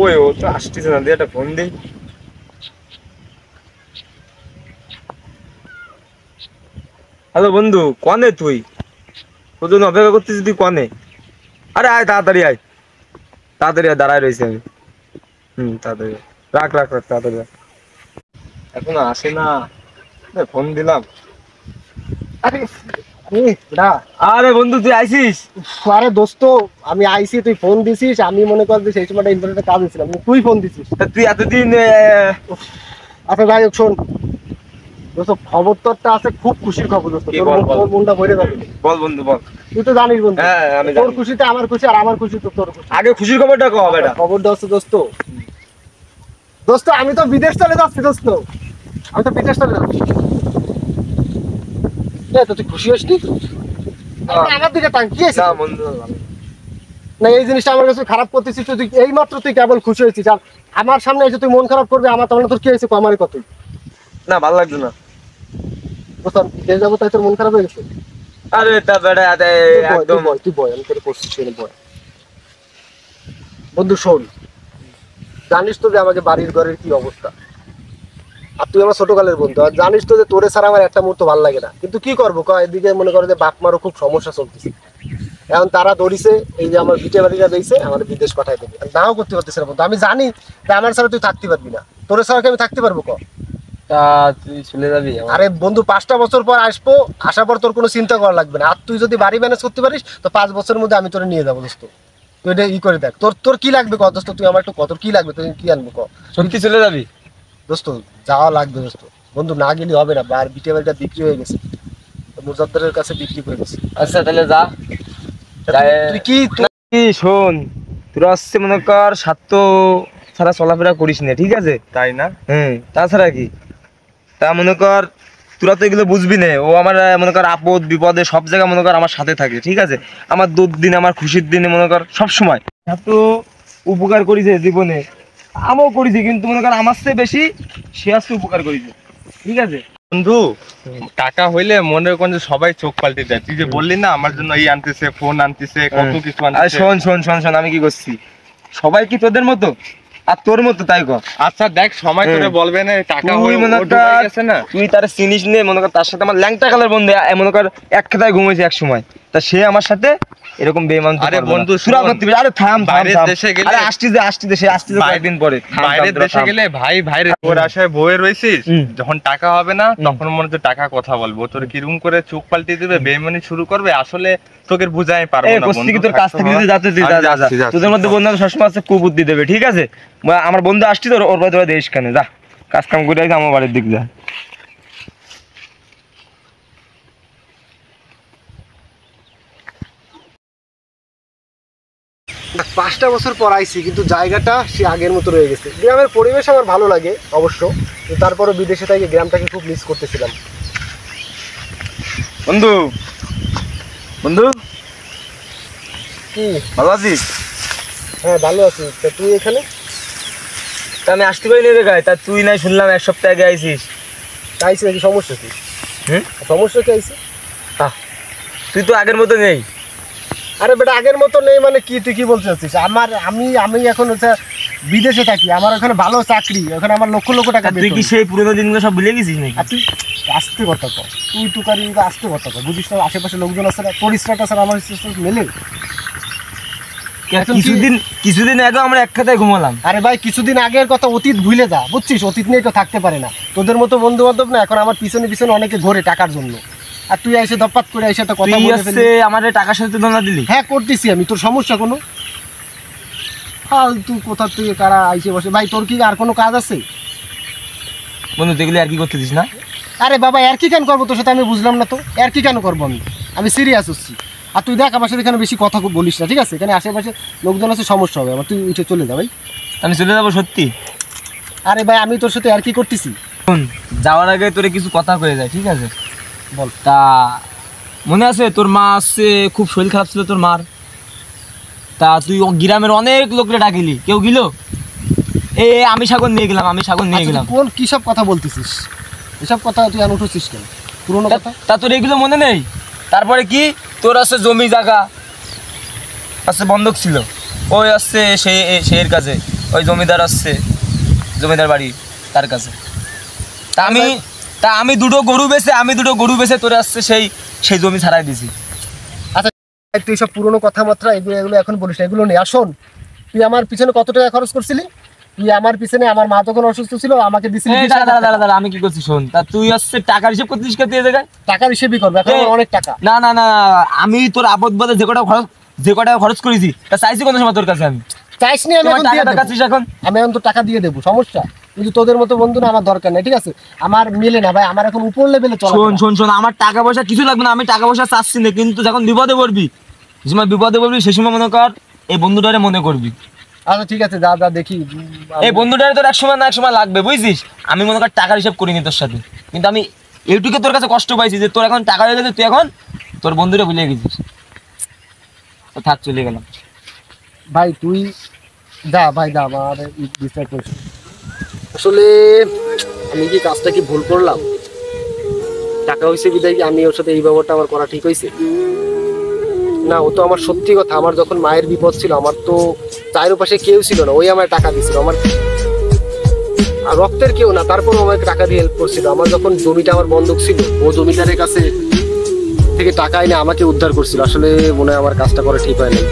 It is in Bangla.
ওই ও তো আসতেছে না, দিয়ে একটা ফোন দিই। হ্যালো বন্ধু, কনে তুই? তোর জন্য অপেক্ষা করতেছিস, তুই কনে? আরে আয়, তাড়াতাড়ি আয়, তাড়াতাড়ি আয়, দাঁড়ায় রয়েছি আমি। তাড়াতাড়ি আয়। রাখ রাখ রাখ, তাড়াতাড়ি আয়। এখনো আসে না, ফোন দিলাম। আরে না, আরে বন্ধু তুই আইছিস? আরে দোস্ত, আমি আইসি, তুই ফোন দিছিস, আমি মনে কর যে সেই সময়টা ইন্টারনেটে কাজ ছিলাম, তুই ফোন দিছিস। তা তুই এতদিন আচ্ছা যাই হোক, শোন দোস্ত, খবর তোরটা আছে, খুব খুশির খবর দোস্ত, কি বল, বল। তোর মনটা ভরে যাবে। বল বন্ধু বল। তুই তো জানিস বন্ধু, হ্যাঁ আমি তোর জানি। খুশিতে আমার খুশি, আর আমার খুশি তো তোর খুশি। আগে খুশির খবরটা কও বেটা। খবরটা হচ্ছে দোস্ত, দোস্ত আমি তো বিদেশ চলে যাচ্ছি দোস্ত, আমি তো বিদেশ চলে যাচ্ছি। তো তুই খুশি হস নি? আমার দিকে তাকিয়ে না বন্ধু, না, এই জিনিসটা আমার কাছে খারাপ করতেছিস তুই, এই মাত্র তুই কেবল খুশি হয়েছিস, আর আমার সামনে এসে তুই মন খারাপ করবে, আমার তাহলে তোর কি হয়েছে আমারই কতই না ভালো লাগছে না। বুঝতাম বিদেশ যাবো, তাই তোর মন খারাপ হয়ে গেছে। আরে তা বেটা একদম। তুই বয়, আমি তোর করছিস বয়। বন্ধু শোন, জানিস তো যে আমাকে বাড়ির ঘরের কি অবস্থা, আর তুই আমার ছোটকালের বন্ধু, আর জানিস তো যে তোরে ছাড়া আমার একটা মুহূর্ত ভালো লাগে না, কিন্তু কি করবো এদিকে মনে করো যে বাপ মারও খুব সমস্যা চলতেছে। এখন তারা ধরিছে, এই যে আমার ভিটে বাড়িটা দিয়েছে, আমার বিদেশ পাঠাই দেবে, নাও করতে পারতেছে না বন্ধু। আমি জানি যে আমার ছাড়া তুই থাকতে পারবি না, তোর ছাড়া কি আমি থাকতে পারবো তা তুই চলে যাবি? আরে বন্ধু 5টা বছর পর আসবো, আসার পর তোর কোনো চিন্তা করা লাগবে না, আর তুই যদি বাড়ি ম্যানেজ করতে পারিস তো 5 বছরের মধ্যে আমি তোরে নিয়ে যাবো দোস্ত। তুই এটা করে দেখ, তোর তোর কি লাগবে দোস্ত, তুই আমার একটু তোর কি লাগবে, তুই কি আনবো সত্যি চলে যাবি? দোস্ত যাওয়া লাগবে দোস্ত, বন্ধু না গেলে হবে না, আর বিটে বাড়িটা বিক্রি হয়ে গেছে, মুজাদ্দারের কাছে বিক্রি করে গেছে। আচ্ছা তাহলে যা। তুই কি শোন, তোরা আসছে মনে কর স্বার্থ ছাড়া চলাফেরা করিস না, ঠিক আছে? তাই না? তাছাড়া কি, তা মনে কর তোরা তো এগুলো বুঝবি না। ও আমার মনে কর আপদ বিপদে সব জায়গায় মনে কর আমার সাথে থাকে, ঠিক আছে? আমার দুঃদিন আমার খুশির দিনে মনে কর সব সময় এত উপকার করেছে জীবনে, আমিও করেছি, কিন্তু মনে কর আমার চেয়ে বেশি সে আসছে উপকার করেছে, ঠিক আছে বন্ধু? টাকা হইলে মনে করেন যে সবাই চোখ পাল্টে দেয়। তুই যে বললি না আমার জন্য এই আনতেছে, ফোন আনতেছে, কত কিছু আনতেছে। শোন শোন শোন শোন, আমি কি করছি? সবাই কি তোদের মতো আর তোর মতো তাই কর? আচ্ছা দেখ, সময় তোরে বলবে না টাকা তুই মনে কর না, তুই তার চিনিস নে, মনে কর তার সাথে আমার ল্যাংটা কালার বন্ধু, মনে কর এক খেতায় ঘুমেছে এক সময়, তা সে আমার সাথে এরকম বেমান। আরে বন্ধু সুরা করতে, আরে থাম, বাইরের দেশে গেলে, আরে আসতে দেশে কয়েকদিন পরে বাইরের দেশে গেলে ভাই ভাইরে তোর আশায় বয়ে রয়েছিস, যখন টাকা হবে না তখন মনে হচ্ছে টাকা কথা বলবো, তোর কিরকম করে চোখ পাল্টে দিবে, বেইমানি শুরু করবে, আসলে তোকে বুঝাই পারবো না বন্ধু। তোর কাছ থেকে যদি যাতে তোদের মধ্যে বন্ধু সবসময় আছে কুবুদ্ধি দেবে, ঠিক আছে? আমার বন্ধু আসছি তোর, ওর বাড়ি দেশ খানে যা, কাজ কাম করে আমার বাড়ির দিক যা। 5টা বছর পর আইছি, কিন্তু জায়গাটা সে আগের মতো রয়ে গেছে। গ্রামের পরিবেশ আমার ভালো লাগে অবশ্য, কিন্তু তারপরও বিদেশে থেকে গ্রামটাকে খুব মিস করতেছিলাম। বন্ধু বন্ধু কি ভালো আছিস? হ্যাঁ ভালো আছি, তা তুই এখানে? তা আমি আসতে পারিনি রে গায়ে, তা তুই নাই শুনলাম 1 সপ্তাহ আগে আইছিস। আইসি নাকি, সমস্যা কি? সমস্যা কি আইসি? তুই তো আগের মতো নেই। আরে বেটা আগের মতো নেই মানে কি, তুই কি বলতে চাচ্ছিস? আমি এখন হচ্ছে বিদেশে থাকি, আমার ওখানে ভালো চাকরি, ওখানে আমার লক্ষ লক্ষ টাকা। তুই কি সেই পুরোনো দিনগুলো সব ভুলে গেছিস নাকি? তুই আসতে কথা কর, তুই টুকারি আসতে কথা কর, বুঝিস না আশেপাশে লোকজন আছে না, পরিষ্কারটা স্যার আমার মেলে। কিছুদিন আগে আমরা এক খাতায় ঘুমালাম। আরে ভাই কিছুদিন আগের কথা অতীত ভুলে যা, বুঝছিস? অতীত নিয়ে তো থাকতে পারে না, তোদের মতো বন্ধু বান্ধব না এখন আমার পিছনে পিছনে অনেকে ঘোরে টাকার জন্য, আর তুই এসে দপ্পাত করে এসে তো কথা বলে ফেললি। আমাদের টাকার সাথে ধোঁকা দিলি। হ্যাঁ করতেছি আমি, তোর সমস্যা কোনো? ফালতু কোথা থেকে কারা আইসে বসে। ভাই তোর কি আর কোনো কাজ আছে? বন্ধু দেখলে আর কি করতে দিস না? আরে বাবা আর কি কেন করবো তোর সাথে, আমি বুঝলাম না তো আর কি কেন করবো, আমি সিরিয়াস হচ্ছি। আর তুই দেখ আমার সাথে এখানে বেশি কথা বলিস না, ঠিক আছে? এখানে আশেপাশে লোকজন আছে, সমস্যা হবে আমার, তুই উঠে চলে যা ভাই। আমি চলে যাবো সত্যি? আরে ভাই আমি তোর সাথে আর কি করতেছি। যাওয়ার আগে তোরে কিছু কথা কয়ে যায়, ঠিক আছে? বল। তা মনে আছে তোর মা আসছে, খুব শরীর খারাপ ছিল তোর মার, তা তুই গ্রামের অনেক লোকরে ডাকিলি, কেউ গেল? আমি সাগর নিয়ে গেলাম, কোন কি সব কথা বলতেছিস? এসব কথা তুই আর উঠছিস কেন? পুরোনো কথা। তা তোর এগুলো মনে নেই? তারপরে কি তোর আছে জমি জায়গা আছে বন্ধক ছিল, ওই আসছে সেই কাছে ওই জমিদার আসছে, জমিদার বাড়ি তার কাছে। তা আমি দুটো গরু বেচে তোরে আসছে সেই জমি ছাড়াই দিছি। আচ্ছা তুই সব পুরনো কথাবার্তা এগুলো এখন বলিস না, এগুলো নেই। আর শোন, তুই আমার পিছনে কত টাকা খরচ করছিলি? তুই আমার পিছনে, আমার মা তখন অসুস্থ ছিল, আমাকে দিছিলি। দাঁড়া, আমি কি করছি শোন। তা তুই আসছে টাকার হিসেব করছিস কে তুই জায়গায়? টাকার হিসেবই করবে, এখন আমার অনেক টাকা। না, আমি তোর আপদ বাদে যে কটা খরচ করেছি তা চাইছি কোন সময় তোর কাছে? আমি চাইস নি, আমি এখন তো টাকা দিয়ে দেবো, সমস্যা। কিন্তু তোদের মতো বন্ধু না আমার দরকার নাই, ঠিক আছে? আমার মিলে না ভাই, আমার এখন উপর লেভেলে চলা। শোন, আমার টাকা পয়সা কিছু লাগবে না, আমি টাকা পয়সা চাচ্ছি না, কিন্তু যখন বিপদে পড়বি সে সময় মনে কর এই বন্ধুটারে মনে করবি। আচ্ছা ঠিক আছে, যা দেখি। এই বন্ধুটারে তোর এক সময় না এক সময় লাগবে, বুঝছিস? আমি মনে কর টাকার হিসাব করিনি তোর সাথে, কিন্তু আমি এইটুকু তোর কাছে কষ্ট পাইছি যে তোর এখন টাকা হয়ে গেছে, তুই এখন তোর বন্ধুরে ভুলে গেছিস। তো থাক, চলে গেলাম ভাই। তুই যা ভাই, যা, আমার ডিসলাইক করিস। আসলে আমি কি কাজটা কি ভুল করলাম? টাকা হয়েছে বিদায় কি আমি ওর সাথে এই ব্যাপারটা আমার করা ঠিক হয়েছে? না, ও তো আমার সত্যি কথা, আমার যখন মায়ের বিপদ ছিল, আমার তো চারপাশে কেউ ছিল না, ওই আমার টাকা দিছিল, আমার রক্তের কেউ না, তারপরও আমাকে টাকা দিয়ে হেল্প করছিল। আমার যখন জমিটা আমার বন্ধক ছিল, ও জমিদারের কাছে থেকে টাকা এনে আমাকে উদ্ধার করছিল। আসলে মনে হয় আমার কাজটা করা ঠিক হয় না।